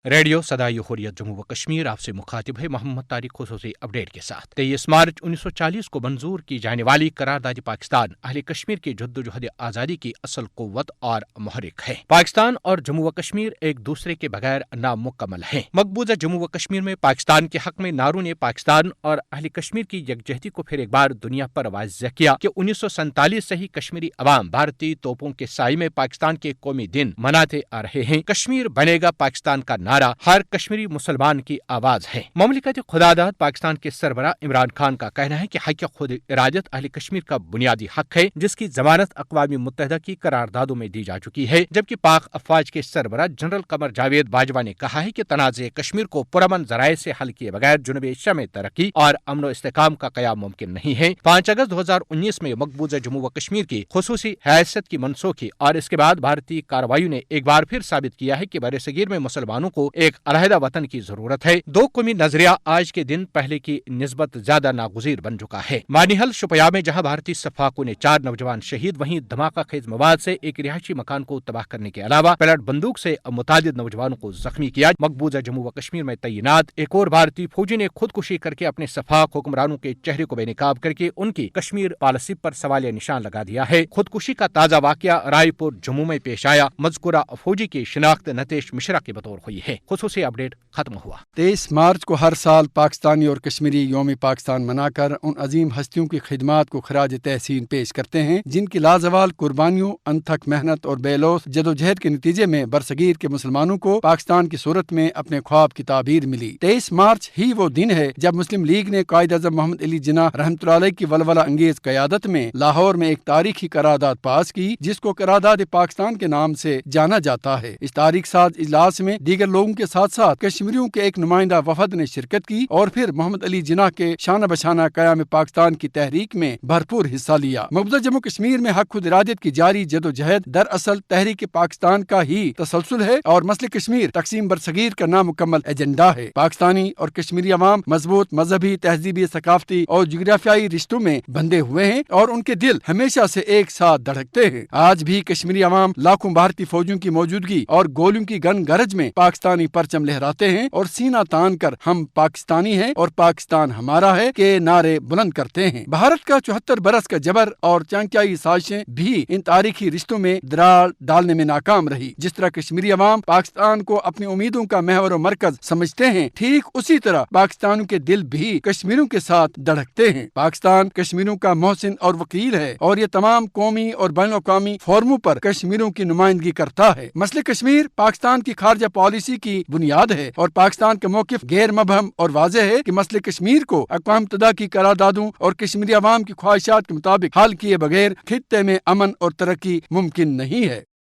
Radio صدائے جمہوریت جموں و کشمیر آپ سے مخاطب ہے محمد طارق خصوصی اپڈیٹ کے ساتھ 23 مارچ 1940 کو منظور کی جانے والی قرارداد پاکستان اہل کشمیر کی جدوجہد آزادی کی اصل قوت اور محرک ہے۔ پاکستان اور جموں و کشمیر ایک دوسرے کے بغیر نامکمل ہیں۔ مقبوضہ جموں و کشمیر میں پاکستان کے حق میں نعروں نے پاکستان اور اہل کشمیر کی یکجہتی کو پھر ایک بار دنیا پر واضح کیا کہ 1947 سے ہی کشمیری عوام بھارتی توپوں کے سائے میں پاکستان کے قومی دن مناتے آ رہے ہیں۔ کشمیر بنے گا پاکستان کا نعرہ ہر کشمیری مسلمان کی آواز ہے۔ مملکت خداداد پاکستان کے سربراہ عمران خان کا کہنا ہے کہ حق خود ارادت اہل کشمیر کا بنیادی حق ہے، جس کی ضمانت اقوام متحدہ کی قراردادوں میں دی جا چکی ہے، جبکہ پاک افواج کے سربراہ جنرل قمر جاوید باجوہ نے کہا ہے کہ تنازع کشمیر کو پرامن ذرائع سے حل کیے بغیر جنوب ایشیا میں ترقی اور امن و استحکام کا قیام ممکن نہیں ہے۔ 5 اگست 2019 میں مقبوضہ جموں و کشمیر کی خصوصی حیثیت کی منسوخی اور اس کے بعد بھارتی کارروائیوں نے ایک بار پھر ثابت کیا ہے کہ برصغیر میں مسلمانوں کو ایک علیحدہ وطن کی ضرورت ہے۔ دو قومی نظریہ آج کے دن پہلے کی نسبت زیادہ ناگزیر بن چکا ہے۔ مانیہل شوپیاں میں جہاں بھارتی صفاقوں نے 4 نوجوان شہید، وہیں دھماکہ خیز مواد سے ایک رہائشی مکان کو تباہ کرنے کے علاوہ پلیٹ بندوق سے متعدد نوجوانوں کو زخمی کیا۔ مقبوضہ جموں و کشمیر میں تعینات ایک اور بھارتی فوجی نے خودکشی کر کے اپنے صفاق حکمرانوں کے چہرے کو بے نقاب کر کے ان کی کشمیر پالیسی پر سوالیہ نشان لگا دیا ہے۔ خودکشی کا تازہ واقعہ رائے پور جموں میں پیش آیا۔ مذکورہ فوجی کی شناخت نتیش مشرا کے بطور ہوئی ہے۔ خصوصی اپڈیٹ ختم ہوا۔ 23 مارچ کو ہر سال پاکستانی اور کشمیری یوم پاکستان منا کر ان عظیم ہستیوں کی خدمات کو خراج تحسین پیش کرتے ہیں جن کی لازوال قربانیوں، انتھک محنت اور بے لوث جدوجہد کے نتیجے میں برصغیر کے مسلمانوں کو پاکستان کی صورت میں اپنے خواب کی تعبیر ملی۔ 23 مارچ ہی وہ دن ہے جب مسلم لیگ نے قائد اعظم محمد علی جناح رحمۃ اللہ علیہ کی ولولہ انگیز قیادت میں لاہور میں ایک تاریخی قرارداد پاس کی جس کو قرارداد پاکستان کے نام سے جانا جاتا ہے۔ اس تاریخ ساز اجلاس میں دیگر لوگوں کے ساتھ ساتھ کشمیریوں کے ایک نمائندہ وفد نے شرکت کی اور پھر محمد علی جناح کے شانہ بشانہ قیام پاکستان کی تحریک میں بھرپور حصہ لیا۔ مقبوضہ جموں کشمیر میں حق خود ارادت کی جاری جدوجہد دراصل تحریک پاکستان کا ہی تسلسل ہے اور مسئلہ کشمیر تقسیم برصغیر کا نامکمل ایجنڈا ہے۔ پاکستانی اور کشمیری عوام مضبوط مذہبی، تہذیبی، ثقافتی اور جغرافیائی رشتوں میں بندھے ہوئے ہیں اور ان کے دل ہمیشہ سے ایک ساتھ دھڑکتے ہیں۔ آج بھی کشمیری عوام لاکھوں بھارتی فوجیوں کی موجودگی اور گولیوں کی گن گرج میں پاکستانی پرچم لہراتے ہیں اور سینہ تان کر ہم پاکستانی ہیں اور پاکستان ہمارا ہے کے نعرے بلند کرتے ہیں۔ بھارت کا 74 برس کا جبر اور چانکیائی سازشیں بھی ان تاریخی رشتوں میں دراڑ ڈالنے میں ناکام رہی۔ جس طرح کشمیری عوام پاکستان کو اپنی امیدوں کا محور و مرکز سمجھتے ہیں، ٹھیک اسی طرح پاکستانیوں کے دل بھی کشمیریوں کے ساتھ دھڑکتے ہیں۔ پاکستان کشمیریوں کا محسن اور وکیل ہے اور یہ تمام قومی اور بین الاقوامی فورموں پر کشمیریوں کی نمائندگی کرتا ہے۔ مسئلہ کشمیر پاکستان کی خارجہ پالیسی کی بنیاد ہے اور پاکستان کا موقف غیر مبہم اور واضح ہے کہ مسئلہ کشمیر کو اقوام متحدہ کی قراردادوں اور کشمیری عوام کی خواہشات کے مطابق حل کیے بغیر خطے میں امن اور ترقی ممکن نہیں ہے۔